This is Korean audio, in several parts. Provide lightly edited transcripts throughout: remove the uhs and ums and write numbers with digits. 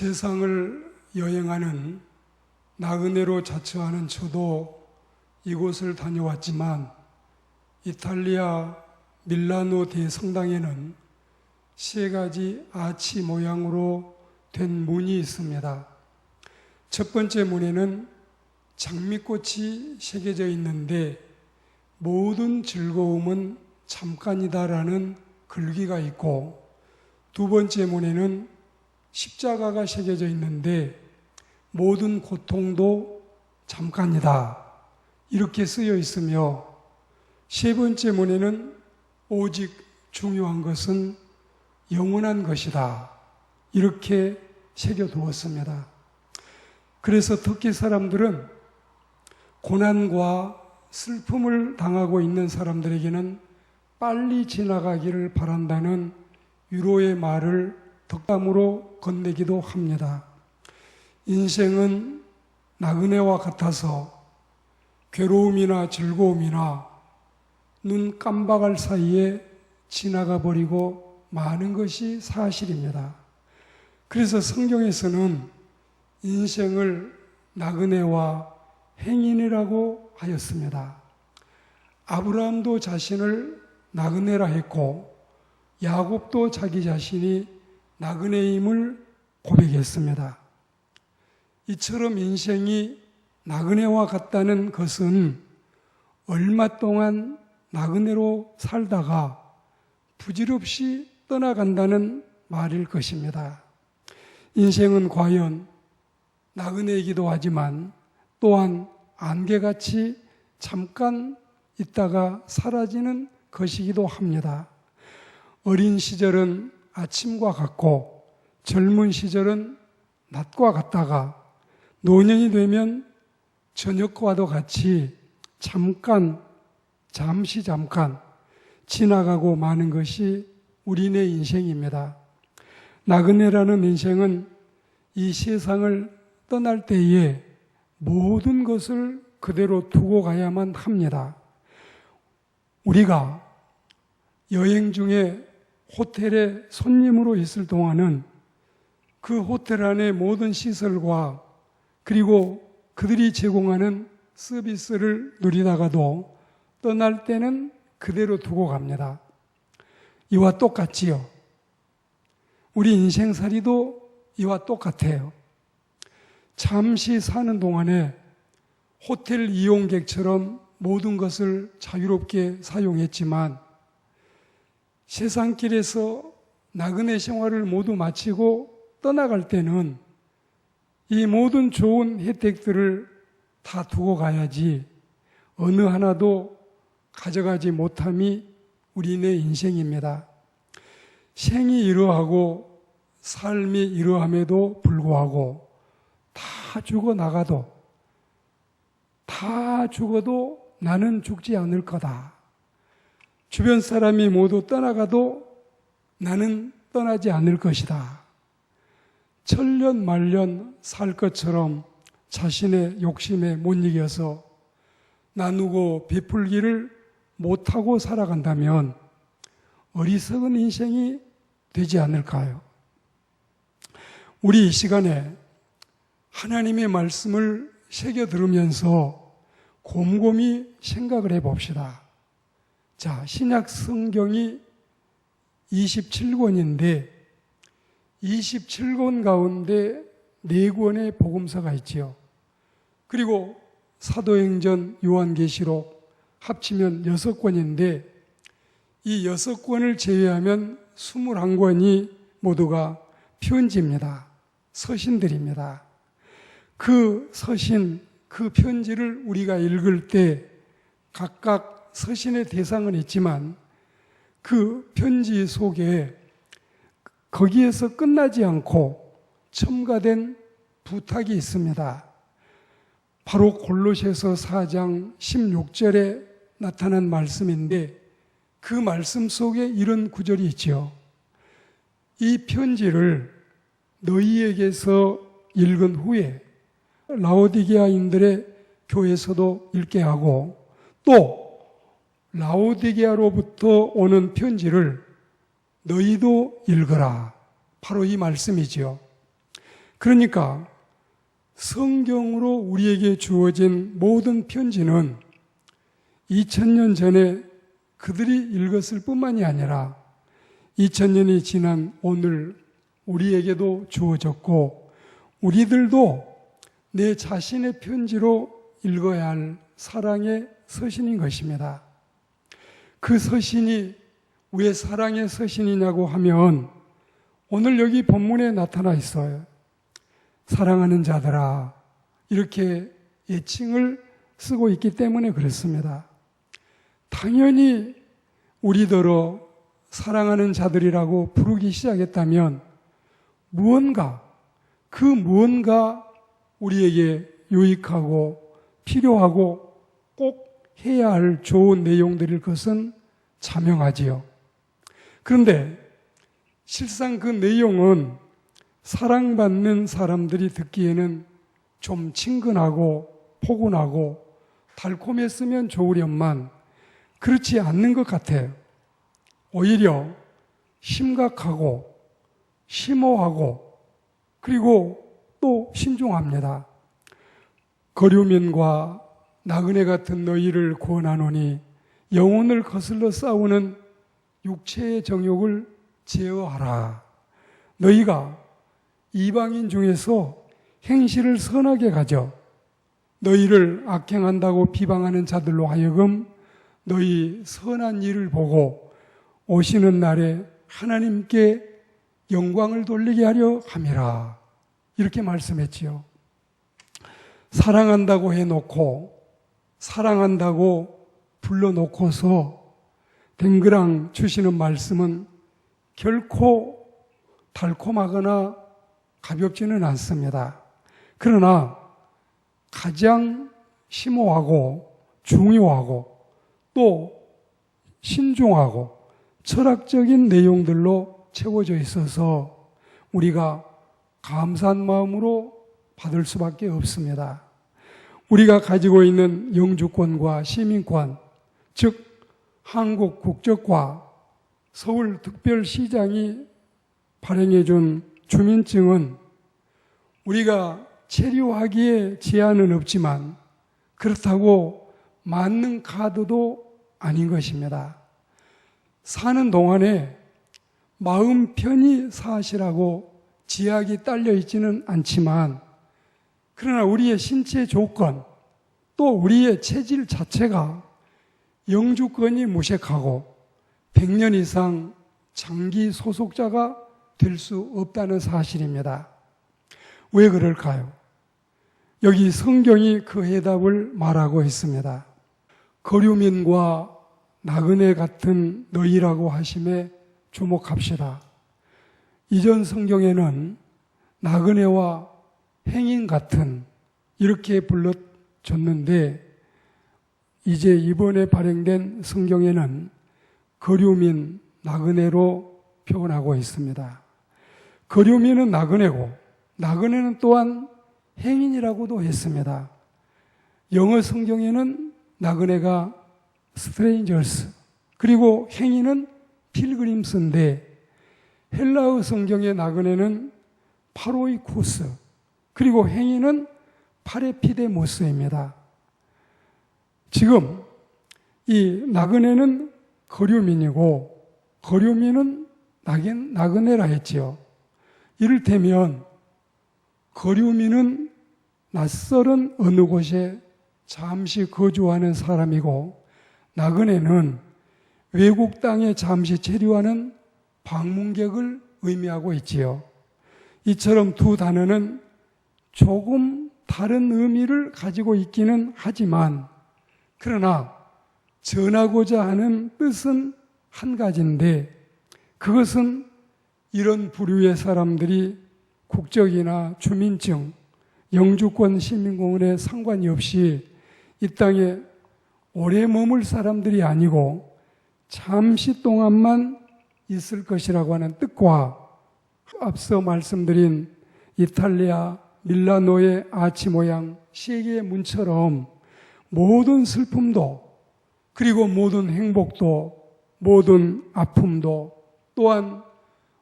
세상을 여행하는 나그네로 자처하는 저도 이곳을 다녀왔지만 이탈리아 밀라노 대성당에는 세 가지 아치 모양으로 된 문이 있습니다. 첫 번째 문에는 장미꽃이 새겨져 있는데 모든 즐거움은 잠깐이다라는 글귀가 있고, 두 번째 문에는 십자가가 새겨져 있는데 모든 고통도 잠깐이다 이렇게 쓰여 있으며, 세 번째 문에는 오직 중요한 것은 영원한 것이다 이렇게 새겨두었습니다. 그래서 터키 사람들은 고난과 슬픔을 당하고 있는 사람들에게는 빨리 지나가기를 바란다는 위로의 말을 덕담으로 건네기도 합니다. 인생은 나그네와 같아서 괴로움이나 즐거움이나 눈 깜박할 사이에 지나가 버리고 마는 것이 사실입니다. 그래서 성경에서는 인생을 나그네와 행인이라고 하였습니다. 아브라함도 자신을 나그네라 했고 야곱도 자기 자신이 나그네임을 고백했습니다. 이처럼 인생이 나그네와 같다는 것은 얼마 동안 나그네로 살다가 부질없이 떠나간다는 말일 것입니다. 인생은 과연 나그네이기도 하지만 또한 안개같이 잠깐 있다가 사라지는 것이기도 합니다. 어린 시절은 아침과 같고 젊은 시절은 낮과 같다가 노년이 되면 저녁과도 같이 잠시 지나가고 마는 것이 우리네 인생입니다. 나그네라는 인생은 이 세상을 떠날 때에 모든 것을 그대로 두고 가야만 합니다. 우리가 여행 중에 호텔에 손님으로 있을 동안은 그 호텔 안의 모든 시설과 그리고 그들이 제공하는 서비스를 누리다가도 떠날 때는 그대로 두고 갑니다. 이와 똑같지요. 우리 인생살이도 이와 똑같아요. 잠시 사는 동안에 호텔 이용객처럼 모든 것을 자유롭게 사용했지만 세상길에서 나그네 생활을 모두 마치고 떠나갈 때는 이 모든 좋은 혜택들을 다 두고 가야지 어느 하나도 가져가지 못함이 우리네 인생입니다. 생이 이러하고 삶이 이러함에도 불구하고 다 죽어도 나는 죽지 않을 거다. 주변 사람이 모두 떠나가도 나는 떠나지 않을 것이다. 천년 만년 살 것처럼 자신의 욕심에 못 이겨서 나누고 베풀기를 못하고 살아간다면 어리석은 인생이 되지 않을까요? 우리 이 시간에 하나님의 말씀을 새겨 들으면서 곰곰이 생각을 해봅시다. 자, 신약 성경이 27권인데 27권 가운데 4권의 복음서가 있지요. 그리고 사도행전, 요한계시록 합치면 6권인데 이 6권을 제외하면 21권이 모두가 편지입니다. 서신들입니다. 그 서신, 그 편지를 우리가 읽을 때 각각 서신의 대상은 있지만 그 편지 속에 거기에서 끝나지 않고 첨가된 부탁이 있습니다. 바로 골로새서 4장 16절에 나타난 말씀인데 그 말씀 속에 이런 구절이 있죠. 이 편지를 너희에게서 읽은 후에 라오디게아인들의 교회에서도 읽게 하고 또 라오디게아로부터 오는 편지를 너희도 읽어라. 바로 이 말씀이지요. 그러니까 성경으로 우리에게 주어진 모든 편지는 2000년 전에 그들이 읽었을 뿐만이 아니라 2000년이 지난 오늘 우리에게도 주어졌고, 우리들도 내 자신의 편지로 읽어야 할 사랑의 서신인 것입니다. 그 서신이 왜 사랑의 서신이냐고 하면 오늘 여기 본문에 나타나 있어요. 사랑하는 자들아, 이렇게 애칭을 쓰고 있기 때문에 그렇습니다. 당연히 우리더러 사랑하는 자들이라고 부르기 시작했다면 그 무언가 우리에게 유익하고 필요하고 꼭 해야 할 좋은 내용들일 것은 자명하지요. 그런데 실상 그 내용은 사랑받는 사람들이 듣기에는 좀 친근하고 포근하고 달콤했으면 좋으련만 그렇지 않는 것 같아요. 오히려 심각하고 심오하고 그리고 또 신중합니다. 거류민과 나그네 같은 너희를 구원하노니 영혼을 거슬러 싸우는 육체의 정욕을 제어하라. 너희가 이방인 중에서 행실을 선하게 가져 너희를 악행한다고 비방하는 자들로 하여금 너희 선한 일을 보고 오시는 날에 하나님께 영광을 돌리게 하려 함이라. 이렇게 말씀했지요. 사랑한다고 해놓고 사랑한다고 불러놓고서 댕그랑 주시는 말씀은 결코 달콤하거나 가볍지는 않습니다. 그러나 가장 심오하고 중요하고 또 신중하고 철학적인 내용들로 채워져 있어서 우리가 감사한 마음으로 받을 수밖에 없습니다. 우리가 가지고 있는 영주권과 시민권, 즉 한국 국적과 서울특별시장이 발행해 준 주민증은 우리가 체류하기에 제한은 없지만 그렇다고 맞는 카드도 아닌 것입니다. 사는 동안에 마음 편히 사시라고 지약이 딸려 있지는 않지만 그러나 우리의 신체 조건 또 우리의 체질 자체가 영주권이 무색하고 100년 이상 장기 소속자가 될 수 없다는 사실입니다. 왜 그럴까요? 여기 성경이 그 해답을 말하고 있습니다. 거류민과 나그네 같은 너희라고 하심에 주목합시다. 이전 성경에는 나그네와 행인 같은 이렇게 불러줬는데 이제 이번에 발행된 성경에는 거류민, 나그네로 표현하고 있습니다. 거류민은 나그네고 나그네는 또한 행인이라고도 했습니다. 영어 성경에는 나그네가 strangers 그리고 행인은 pilgrims인데 헬라어 성경의 나그네는 파로이코스 그리고 행인은 파레피데모스입니다. 지금 이 나그네는 거류민이고 거류민은 나그네라 했지요. 이를테면 거류민은 낯설은 어느 곳에 잠시 거주하는 사람이고 나그네는 외국 땅에 잠시 체류하는 방문객을 의미하고 있지요. 이처럼 두 단어는 조금 다른 의미를 가지고 있기는 하지만 그러나 전하고자 하는 뜻은 한 가지인데 그것은 이런 부류의 사람들이 국적이나 주민증, 영주권, 시민공원에 상관이 없이 이 땅에 오래 머물 사람들이 아니고 잠시 동안만 있을 것이라고 하는 뜻과 앞서 말씀드린 이탈리아 밀라노의 아치 모양 세계의 문처럼 모든 슬픔도 그리고 모든 행복도 모든 아픔도 또한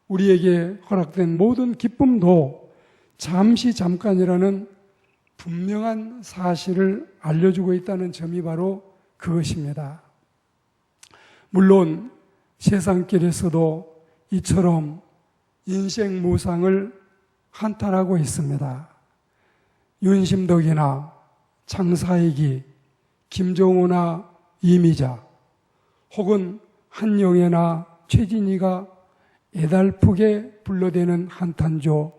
우리에게 허락된 모든 기쁨도 잠시 잠깐이라는 분명한 사실을 알려주고 있다는 점이 바로 그것입니다. 물론 세상길에서도 이처럼 인생 무상을 한탄하고 있습니다. 윤심덕이나 장사익이, 김정우나 이미자, 혹은 한영애나 최진희가 애달프게 불러대는 한탄조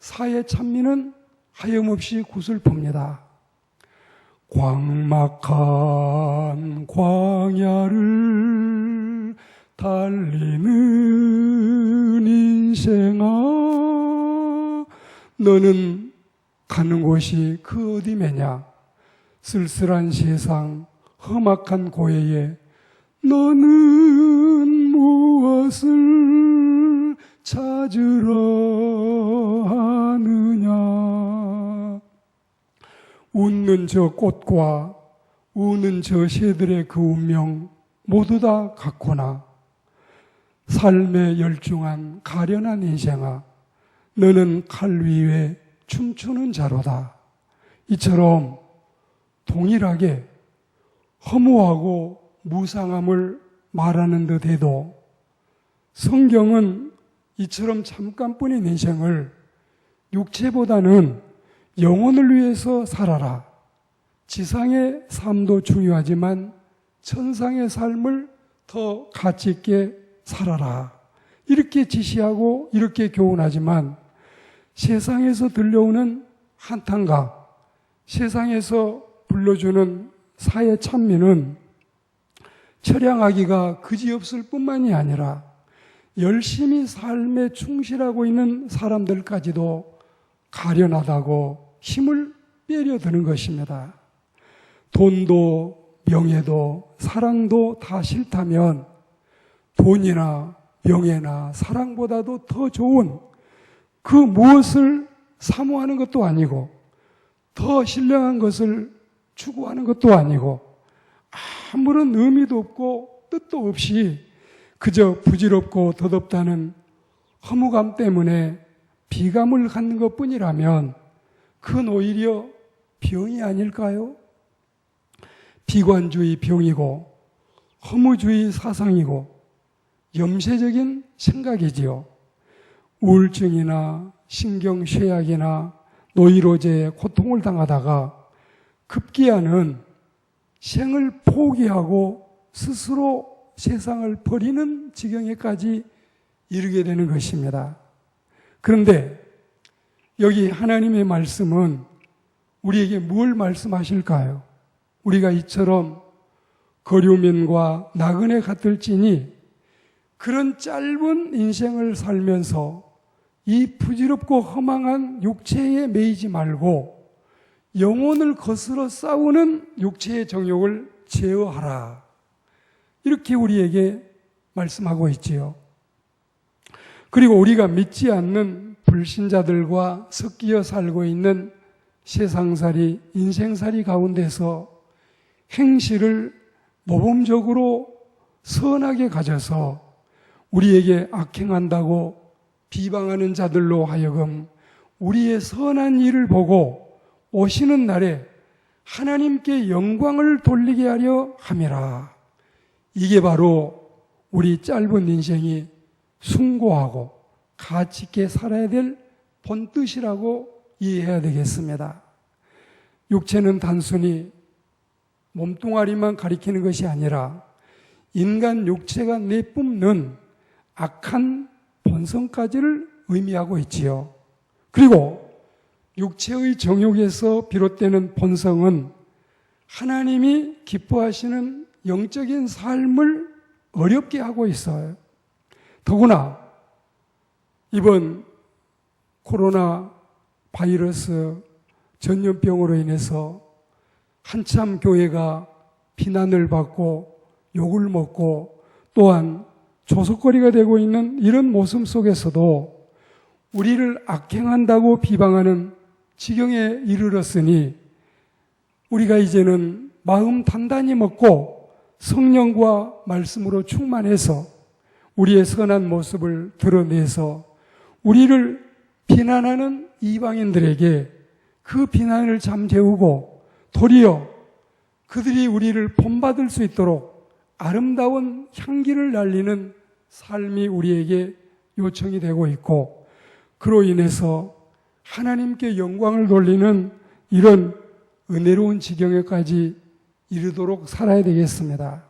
사회 찬미는 하염없이 구슬픕니다. 광막한 광야를 달리는 인생아, 너는 가는 곳이 그 어디매냐. 쓸쓸한 세상 험악한 고해에 너는 무엇을 찾으러 하느냐. 웃는 저 꽃과 우는 저 새들의 그 운명 모두 다 같구나. 삶에 열중한 가련한 인생아, 너는 칼 위에 춤추는 자로다. 이처럼 동일하게 허무하고 무상함을 말하는 듯해도 성경은 이처럼 잠깐뿐인 인생을 육체보다는 영혼을 위해서 살아라. 지상의 삶도 중요하지만 천상의 삶을 더 가치 있게 살아라. 이렇게 지시하고 이렇게 교훈하지만 세상에서 들려오는 한탄과 세상에서 불러주는 사회 찬미는 처량하기가 그지없을 뿐만이 아니라 열심히 삶에 충실하고 있는 사람들까지도 가련하다고 힘을 빼려드는 것입니다. 돈도 명예도 사랑도 다 싫다면 돈이나 명예나 사랑보다도 더 좋은 그 무엇을 사모하는 것도 아니고 더 신령한 것을 추구하는 것도 아니고 아무런 의미도 없고 뜻도 없이 그저 부질없고 덧없다는 허무감 때문에 비감을 갖는 것뿐이라면 그건 오히려 병이 아닐까요? 비관주의 병이고 허무주의 사상이고 염세적인 생각이지요. 우울증이나 신경쇠약이나 노이로제에 고통을 당하다가 급기야는 생을 포기하고 스스로 세상을 버리는 지경에까지 이르게 되는 것입니다. 그런데 여기 하나님의 말씀은 우리에게 뭘 말씀하실까요? 우리가 이처럼 거류민과 나그네 같을지니 그런 짧은 인생을 살면서 이 부질없고 허망한 육체에 매이지 말고 영혼을 거스러 싸우는 육체의 정욕을 제어하라. 이렇게 우리에게 말씀하고 있지요. 그리고 우리가 믿지 않는 불신자들과 섞여 살고 있는 세상살이, 인생살이 가운데서 행실을 모범적으로 선하게 가져서 우리에게 악행한다고 비방하는 자들로 하여금 우리의 선한 일을 보고 오시는 날에 하나님께 영광을 돌리게 하려 함이라. 이게 바로 우리 짧은 인생이 숭고하고 가치 있게 살아야 될 본뜻이라고 이해해야 되겠습니다. 육체는 단순히 몸뚱아리만 가리키는 것이 아니라 인간 육체가 내뿜는 악한 본성까지를 의미하고 있지요. 그리고 육체의 정욕에서 비롯되는 본성은 하나님이 기뻐하시는 영적인 삶을 어렵게 하고 있어요. 더구나 이번 코로나 바이러스 전염병으로 인해서 한참 교회가 비난을 받고 욕을 먹고 또한 조속거리가 되고 있는 이런 모습 속에서도 우리를 악행한다고 비방하는 지경에 이르렀으니 우리가 이제는 마음 단단히 먹고 성령과 말씀으로 충만해서 우리의 선한 모습을 드러내서 우리를 비난하는 이방인들에게 그 비난을 잠재우고 도리어 그들이 우리를 본받을 수 있도록 아름다운 향기를 날리는 삶이 우리에게 요청이 되고 있고, 그로 인해서 하나님께 영광을 돌리는 이런 은혜로운 지경에까지 이르도록 살아야 되겠습니다.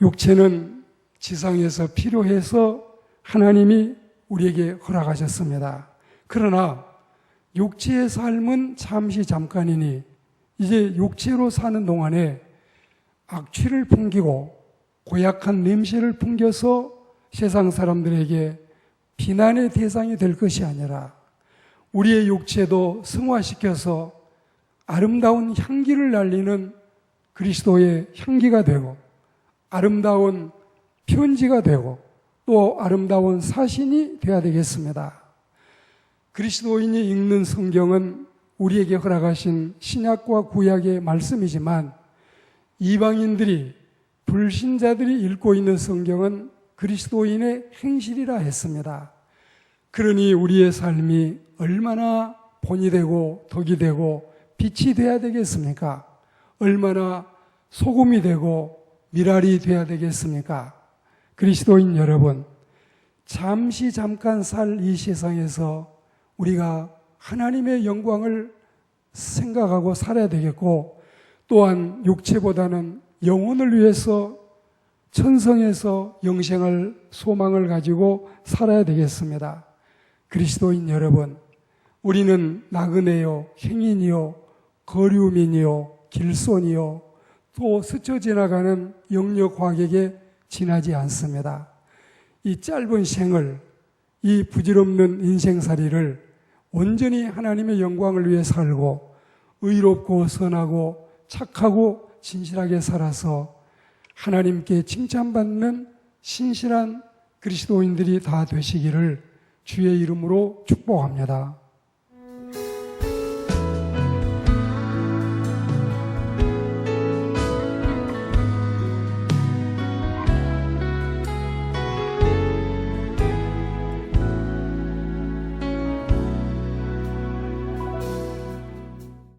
육체는 지상에서 필요해서 하나님이 우리에게 허락하셨습니다. 그러나 육체의 삶은 잠시 잠깐이니 이제 육체로 사는 동안에 악취를 풍기고 고약한 냄새를 풍겨서 세상 사람들에게 비난의 대상이 될 것이 아니라 우리의 육체도 승화시켜서 아름다운 향기를 날리는 그리스도의 향기가 되고 아름다운 편지가 되고 또 아름다운 사신이 되어야 되겠습니다. 그리스도인이 읽는 성경은 우리에게 허락하신 신약과 구약의 말씀이지만 이방인들이 불신자들이 읽고 있는 성경은 그리스도인의 행실이라 했습니다. 그러니 우리의 삶이 얼마나 본이 되고 덕이 되고 빛이 돼야 되겠습니까? 얼마나 소금이 되고 미랄이 돼야 되겠습니까? 그리스도인 여러분, 잠시 잠깐 살 이 세상에서 우리가 하나님의 영광을 생각하고 살아야 되겠고, 또한 육체보다는 영혼을 위해서 천성에서 영생할 소망을 가지고 살아야 되겠습니다. 그리스도인 여러분, 우리는 나그네요, 행인이요, 거류민이요, 길손이요, 또 스쳐 지나가는 영역 과객에 지나지 않습니다. 이 짧은 생을, 이 부질없는 인생살이를 온전히 하나님의 영광을 위해 살고 의롭고 선하고 착하고 진실하게 살아서 하나님께 칭찬받는 신실한 그리스도인들이 다 되시기를 주의 이름으로 축복합니다.